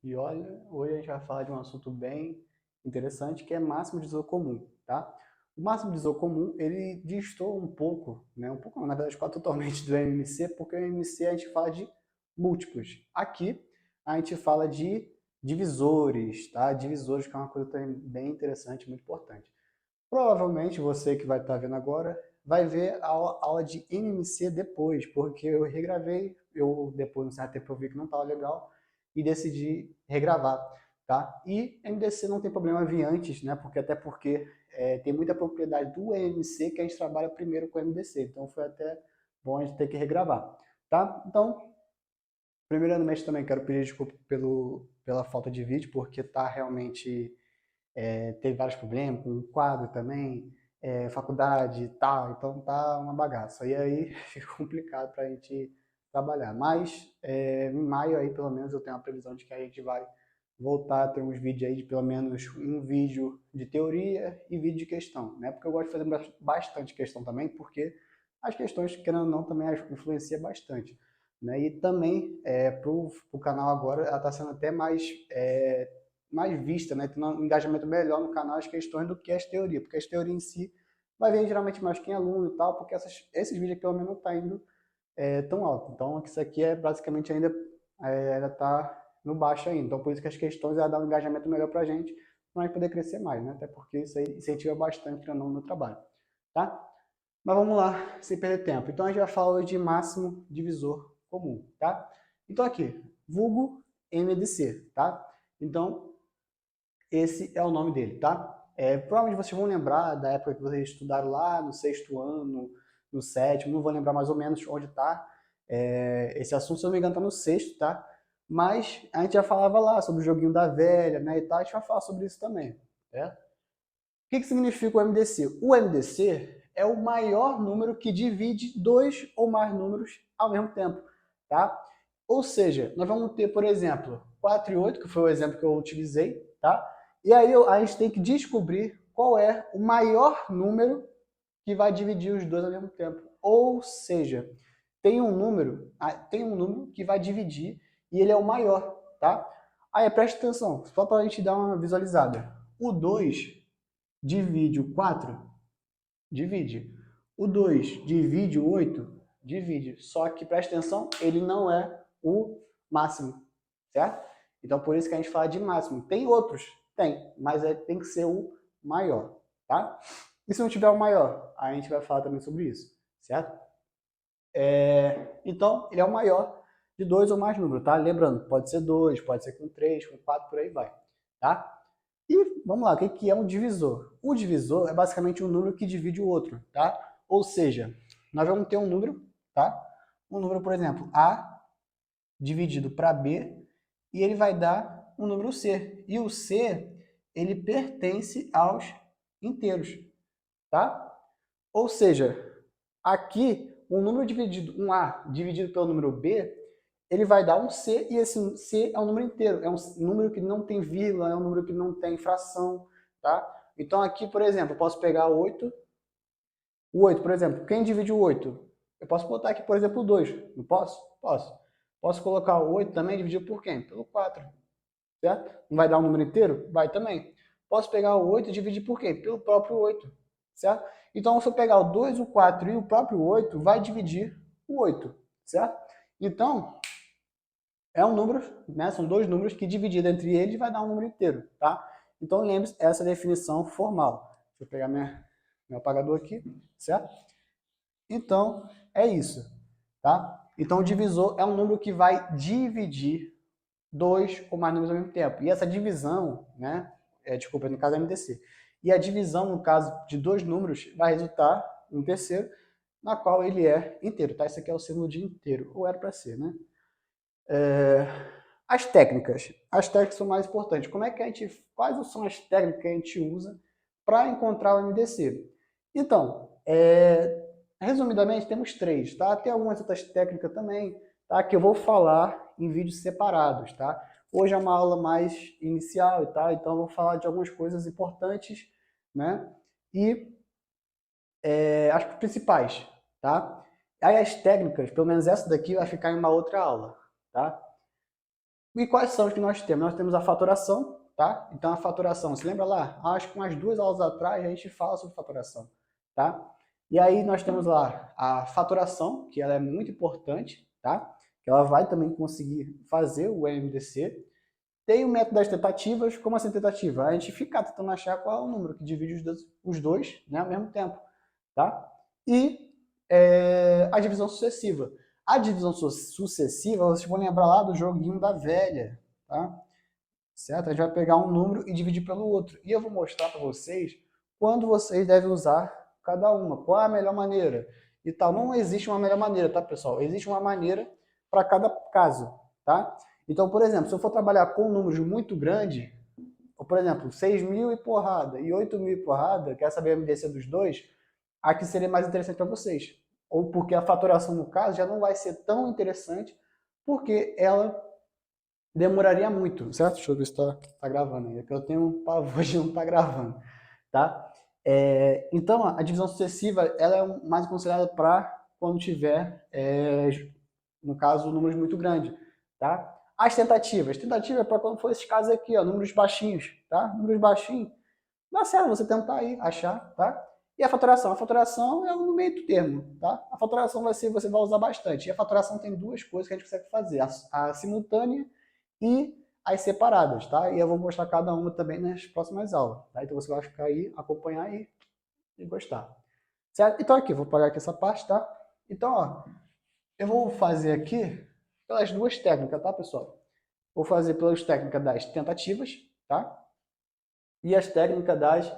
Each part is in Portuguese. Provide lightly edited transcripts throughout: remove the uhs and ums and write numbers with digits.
E olha, hoje a gente vai falar de um assunto bem interessante que é máximo de desvio comum, tá? O máximo de desvio comum, ele distou um pouco, né? Um pouco, não, na verdade, quase totalmente do MMC, porque o MMC a gente fala de múltiplos. Aqui a gente fala de divisores, tá? Divisores, que é uma coisa também bem interessante, muito importante. Provavelmente você que vai estar vendo agora vai ver a aula de MMC depois, porque eu regravei, eu depois de um certo tempo eu vi que não estava legal e decidi regravar, tá? E MDC não tem problema vir antes, né? Porque até porque tem muita propriedade do MMC que a gente trabalha primeiro com o MDC, então foi até bom a gente ter que regravar, tá? Então, primeiramente também quero pedir desculpa pela falta de vídeo, porque tá realmente teve vários problemas com o quadro também, faculdade e tal, então tá uma bagaça. E aí fica complicado para a gente trabalhar. Mas em maio aí, pelo menos, eu tenho uma previsão de que a gente vai voltar a ter uns vídeos aí de pelo menos um vídeo de teoria e vídeo de questão, né? Porque eu gosto de fazer bastante questão também, porque as questões, querendo ou não, também influencia bastante. Né? E também, para o canal agora, ela está sendo até mais vista, né? Tendo um engajamento melhor no canal as questões do que as teorias, porque as teorias em si vai ver geralmente mais quem é aluno e tal, porque esses vídeos aqui pelo menos não tá indo tão alto. Então isso aqui é basicamente ainda tá no baixo ainda. Então por isso que as questões ela dá um engajamento melhor pra gente, para poder crescer mais, né? Até porque isso aí incentiva bastante o no trabalho, tá? Mas vamos lá, sem perder tempo. Então a gente vai falar hoje de máximo divisor comum, tá? Então aqui, vulgo MDC, tá? Então esse é o nome dele, tá? Provavelmente vocês vão lembrar da época que vocês estudaram lá no sexto ano, no sétimo, não vou lembrar mais ou menos onde está. Esse assunto, se eu não me engano, está no sexto, tá? Mas a gente já falava lá sobre o joguinho da velha, né, e tal, a gente vai falar sobre isso também, né? O que significa o MDC? O MDC é o maior número que divide dois ou mais números ao mesmo tempo, tá? Ou seja, nós vamos ter, por exemplo, 4 e 8, que foi o exemplo que eu utilizei, tá? E aí a gente tem que descobrir qual é o maior número que vai dividir os dois ao mesmo tempo. Ou seja, tem um número que vai dividir e ele é o maior, tá? Aí preste atenção, só para a gente dar uma visualizada. O 2 divide o 4, divide. O 2 divide o 8, divide. Só que, presta atenção, ele não é o máximo, certo? Então, por isso que a gente fala de máximo. Tem outros? Tem, mas tem que ser o maior, tá? E se não tiver o maior? A gente vai falar também sobre isso, certo? Então, ele é o maior de dois ou mais números, tá? Lembrando, pode ser 2, pode ser com 3, com 4, por aí vai, tá? E vamos lá, o que é um divisor? O divisor é basicamente um número que divide o outro, tá? Ou seja, nós vamos ter um número, tá? Um número, por exemplo, A dividido para B, e ele vai dar um número C. E o C, ele pertence aos inteiros, tá? Ou seja, aqui, um A dividido pelo número B, ele vai dar um C, e esse C é um número inteiro. É um número que não tem vírgula, é um número que não tem fração, tá? Então aqui, por exemplo, eu posso pegar o 8, por exemplo. Quem divide o 8? Eu posso botar aqui, por exemplo, o 2. Não posso? Posso. Posso colocar o 8 também dividido por quem? Pelo 4, certo? Não vai dar um número inteiro? Vai também. Posso pegar o 8 e dividir por quê? Pelo próprio 8, certo? Então, se eu pegar o 2, o 4 e o próprio 8, vai dividir o 8, certo? Então, é um número, né? São dois números que dividido entre eles vai dar um número inteiro, tá? Então, lembre-se, essa é a definição formal. Deixa eu pegar meu apagador aqui, certo? Então, é isso, tá? Então, o divisor é um número que vai dividir dois ou mais números ao mesmo tempo. E essa divisão, né? Desculpa, no caso é MDC. E a divisão, no caso de dois números, vai resultar em um terceiro, na qual ele é inteiro, tá? Esse aqui é o símbolo de inteiro, ou era para ser, né? As técnicas. As técnicas são mais importantes. Quais são as técnicas que a gente usa para encontrar o MDC? Então, resumidamente, temos três, tá? Tem algumas outras técnicas também, tá? Que eu vou falar em vídeos separados, tá? Hoje é uma aula mais inicial e tal, então eu vou falar de algumas coisas importantes, né? E as principais, tá? Aí as técnicas, pelo menos essa daqui vai ficar em uma outra aula, tá? E quais são os que nós temos? Nós temos a fatoração, tá? Então a fatoração, se lembra lá? Acho que umas 2 aulas atrás a gente fala sobre fatoração, tá? E aí nós temos lá a fatoração, que ela é muito importante, tá? Que ela vai também conseguir fazer o MDC. Tem o método das tentativas. Como assim tentativa? A gente fica tentando achar qual é o número que divide os dois, né, ao mesmo tempo, tá? E a divisão sucessiva. A divisão sucessiva, vocês vão lembrar lá do joguinho da velha, tá? Certo? A gente vai pegar um número e dividir pelo outro. E eu vou mostrar para vocês quando vocês devem usar cada uma, qual é a melhor maneira e tal. Não existe uma melhor maneira, tá, pessoal? Existe uma maneira para cada caso, tá? Então, por exemplo, se eu for trabalhar com números muito grandes, ou, por exemplo, 6.000 e porrada e 8.000 e porrada, quer saber a MDC dos dois, aqui seria mais interessante para vocês. Ou porque a fatoração, no caso, já não vai ser tão interessante, porque ela demoraria muito, certo? Deixa eu ver se tá gravando aí, porque eu tenho um pavor de não estar gravando, tá? Então, a divisão sucessiva, ela é mais considerada para quando tiver, no caso, números muito grandes, tá? As tentativas. Tentativa é para quando for esses casos aqui, ó, números baixinhos, tá? Números baixinhos. Dá certo você tentar aí, achar, tá? E a faturação? A faturação é um meio termo, tá? A faturação você vai usar bastante. E a faturação tem duas coisas que a gente consegue fazer. A simultânea e as separadas, tá? E eu vou mostrar cada uma também nas próximas aulas, tá? Então você vai ficar aí, acompanhar e gostar. Certo? Então aqui, vou pagar aqui essa parte, tá? Então, ó, eu vou fazer aqui pelas duas técnicas, tá, pessoal? Vou fazer pelas técnicas das tentativas, tá? E as técnicas das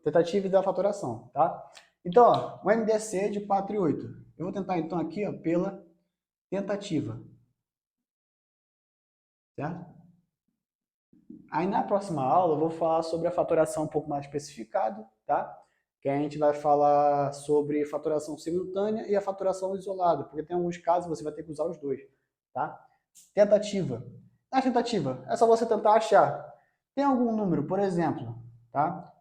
tentativas da faturação, tá? Então, ó, o MDC de 4 e 8. Eu vou tentar, então, aqui, ó, pela tentativa, certo? Aí, na próxima aula, eu vou falar sobre a faturação um pouco mais especificado, tá? Que a gente vai falar sobre faturação simultânea e a faturação isolada, porque tem alguns casos que você vai ter que usar os dois, tá? Tentativa. Na tentativa, é só você tentar achar. Tem algum número, por exemplo, tá?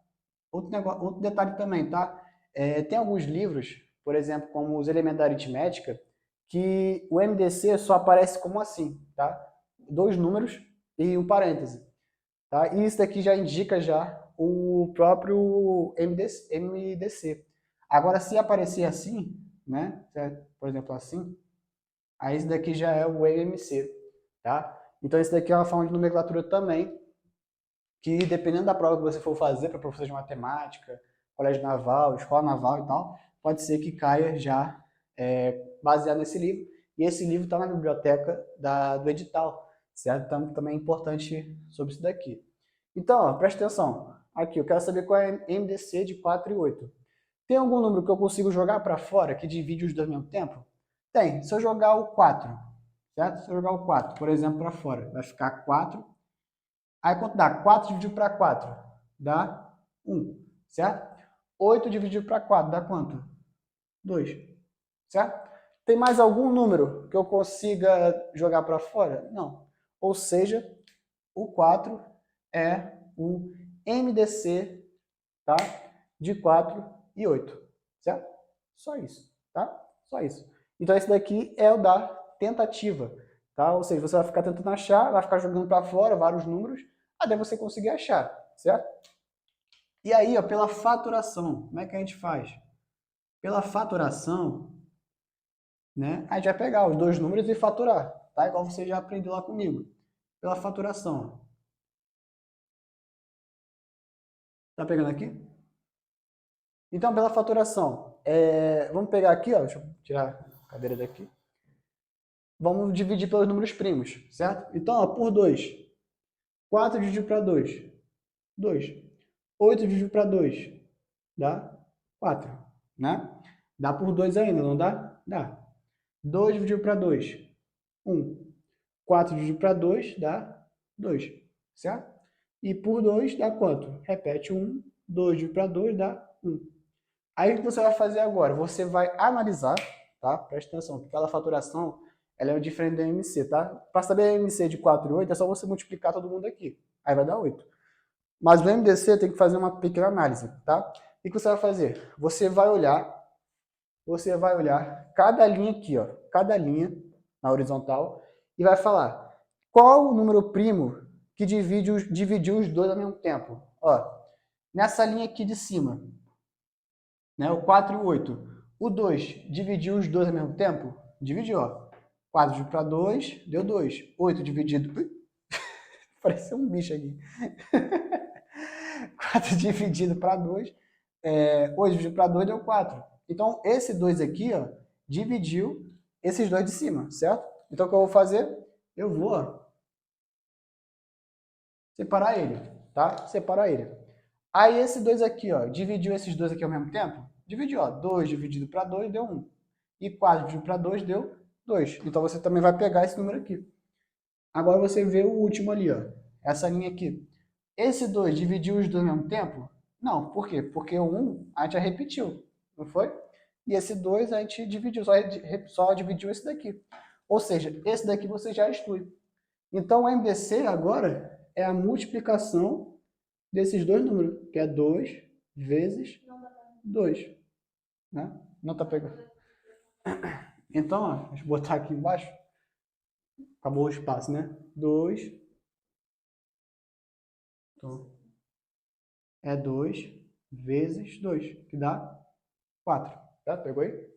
Outro detalhe também, tá? Tem alguns livros, por exemplo, como os Elementos da Aritmética, que o MDC só aparece como assim, tá? 2 números e um parêntese, tá? E isso daqui já indica já o próprio MDC. Agora, se aparecer assim, né? Por exemplo, assim, aí isso daqui já é o MMC, tá? Então, isso daqui é uma forma de nomenclatura também, que dependendo da prova que você for fazer para professor de matemática, colégio naval, escola naval e tal, pode ser que caia já baseado nesse livro. E esse livro está na biblioteca do edital, certo? Então, também é importante sobre isso daqui. Então, ó, presta atenção. Aqui, eu quero saber qual é a MDC de 4 e 8. Tem algum número que eu consigo jogar para fora que divide os dois ao mesmo tempo? Tem. Se eu jogar o 4, certo? Se eu jogar o 4, por exemplo, para fora, vai ficar 4. Aí quanto dá? 4 dividido para 4 dá 1, certo? 8 dividido para 4 dá quanto? 2, certo? Tem mais algum número que eu consiga jogar para fora? Não. Ou seja, o 4 é o MDC, tá? De 4 e 8, certo? Só isso, tá? Só isso. Então esse daqui é o da tentativa, tá? Ou seja, você vai ficar tentando achar, vai ficar jogando para fora vários números, até você conseguir achar, certo? E aí, ó, pela faturação, como é que a gente faz? Pela faturação, né? A gente vai pegar os dois números e faturar, tá? Igual você já aprendeu lá comigo. Pela faturação. Tá pegando aqui? Então, pela faturação, vamos pegar aqui, ó, deixa eu tirar a cadeira daqui. Vamos dividir pelos números primos, certo? Então, ó, por 2. 4 dividido para 2, 2. 8 dividido para 2, dá 4, né? Dá por 2 ainda, não dá? Dá. 2 dividido para 2, 1. 4 dividido para 2 dá 2, certo? E por 2 dá quanto? Repete 1, 2 dividido para 2 dá 1. Aí o que você vai fazer agora? Você vai analisar, tá? Presta atenção, que cada faturação ela é diferente da MC, tá? Para saber a MC de 4 e 8, é só você multiplicar todo mundo aqui. Aí vai dar 8. Mas no MDC tem que fazer uma pequena análise, tá? O que você vai fazer? Você vai olhar cada linha aqui, ó, cada linha na horizontal, e vai falar qual o número primo que dividiu os dois ao mesmo tempo. Ó, nessa linha aqui de cima, né, o 4 e o 8. O 2 dividiu os dois ao mesmo tempo? Dividiu, ó. 4 dividido para 2, deu 2. 8 dividido... Pareceu um bicho aqui. 4 dividido para 2, 8 dividido para 2 deu 4. Então, esse 2 aqui, ó, dividiu esses dois de cima, certo? Então, o que eu vou fazer? Eu vou, ó, separar ele, tá? Separar ele. Aí, esse 2 aqui, ó, dividiu esses dois aqui ao mesmo tempo? Dividiu, ó. 2 dividido para 2 deu 1. E 4 dividido para 2 deu 2. Então, você também vai pegar esse número aqui. Agora, você vê o último ali, ó. Essa linha aqui. Esse 2 dividiu os dois ao mesmo tempo? Não. Por quê? Porque o 1 a gente já repetiu, não foi? E esse 2 a gente dividiu, só dividiu esse daqui. Ou seja, esse daqui você já exclui. Então, o MDC agora é a multiplicação desses dois números, que é 2 vezes 2. Né? Não está pegando. Então, ó, deixa eu botar aqui embaixo. Acabou o espaço, né? 2. Então, é 2 vezes 2, que dá 4. Tá? Pegou aí?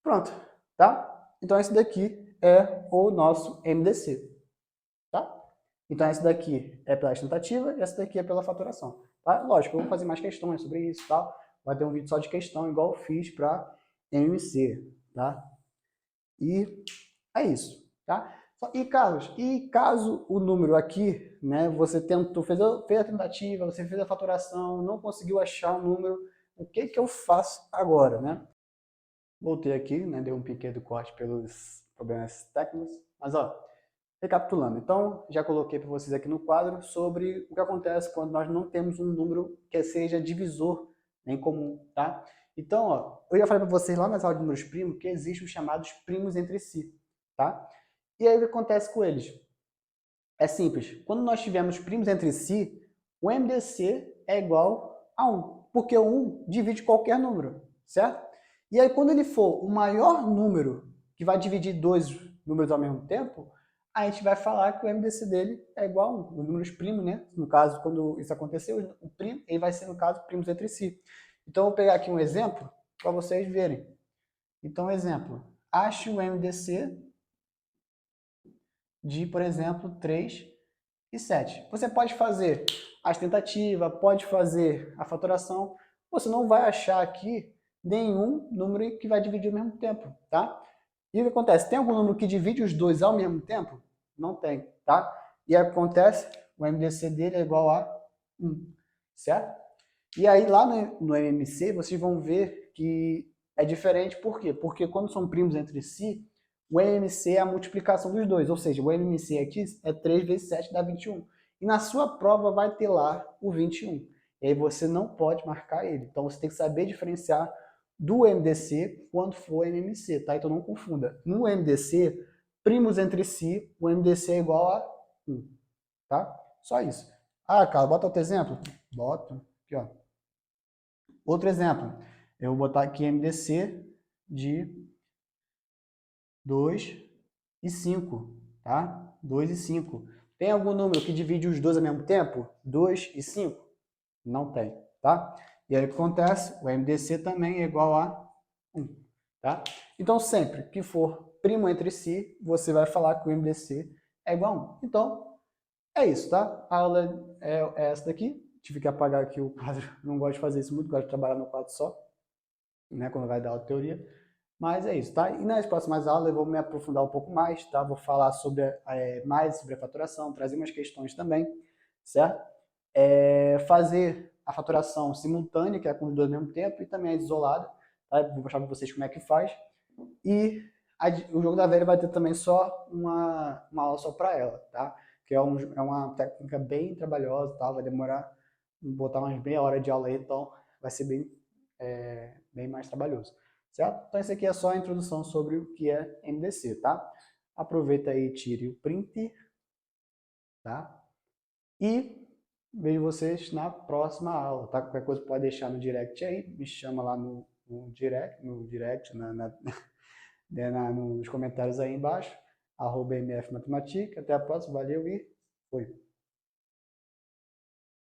Pronto. Tá? Então, esse daqui é o nosso MDC. Tá? Então, esse daqui é pela tentativa e essa daqui é pela faturação. Tá? Lógico, eu vou fazer mais questões sobre isso e tal. Vai ter um vídeo só de questão, igual eu fiz para MMC. Tá? E é isso. Tá? E, Carlos, e caso o número aqui, né, você tentou, fez a tentativa, você fez a faturação, não conseguiu achar o número, o que que eu faço agora, né? Voltei aqui, né, dei um pequeno corte pelos problemas técnicos, mas ó, recapitulando. Então, já coloquei para vocês aqui no quadro sobre o que acontece quando nós não temos um número que seja divisor em comum, tá? Então, ó, eu já falei para vocês lá nas aulas de números primos que existem os chamados primos entre si, tá? E aí o que acontece com eles? É simples. Quando nós tivermos primos entre si, o MDC é igual a 1, porque o 1 divide qualquer número, certo? E aí quando ele for o maior número que vai dividir dois números ao mesmo tempo, a gente vai falar que o MDC dele é igual a 1, os números primos, né? No caso, quando isso aconteceu, o primo, ele vai ser, no caso, primos entre si. Então, eu vou pegar aqui um exemplo para vocês verem. Então, exemplo, ache o MDC de, por exemplo, 3 e 7. Você pode fazer as tentativas, pode fazer a faturação, você não vai achar aqui nenhum número que vai dividir ao mesmo tempo, tá? E o que acontece? Tem algum número que divide os dois ao mesmo tempo? Não tem, tá? E aí acontece, o MDC dele é igual a 1, certo? E aí lá no MMC vocês vão ver que é diferente, por quê? Porque quando são primos entre si, o MMC é a multiplicação dos dois, ou seja, o MMC aqui é 3 vezes 7 dá 21. E na sua prova vai ter lá o 21. E aí você não pode marcar ele. Então você tem que saber diferenciar do MDC quando for MMC, tá? Então não confunda. No MDC, primos entre si, o MDC é igual a 1, tá? Só isso. Ah, Carlos, bota outro exemplo? Bota. Aqui, ó. Outro exemplo. Eu vou botar aqui MDC de 2 e 5, tá? 2 e 5. Tem algum número que divide os dois ao mesmo tempo? 2 e 5? Não tem, tá? E aí o que acontece? O MDC também é igual a 1, tá? Então, sempre que for primo entre si, você vai falar que o MDC é igual a 1. Então, é isso, tá? A aula é essa daqui. Tive que apagar aqui o quadro. Não gosto de fazer isso muito, gosto de trabalhar no quadro só, né? Quando vai dar aula de teoria. Mas é isso, tá? E nas próximas aulas eu vou me aprofundar um pouco mais, tá? Vou falar sobre, mais sobre a faturação, trazer umas questões também, certo? Fazer a faturação simultânea, que é com os dois ao mesmo tempo, e também a isolada, tá? Vou mostrar para vocês como é que faz. E o jogo da velha vai ter também só uma aula só para ela, tá? Que é uma técnica bem trabalhosa, tá? Vai demorar, botar umas meia hora de aula aí, então vai ser bem mais trabalhoso, certo? Então esse aqui é só a introdução sobre o que é MDC, tá? Aproveita aí e tire o print, tá? E vejo vocês na próxima aula, tá? Qualquer coisa pode deixar no direct aí, me chama lá no direct, nos comentários aí embaixo. @mfmatematica. Até a próxima, valeu e foi!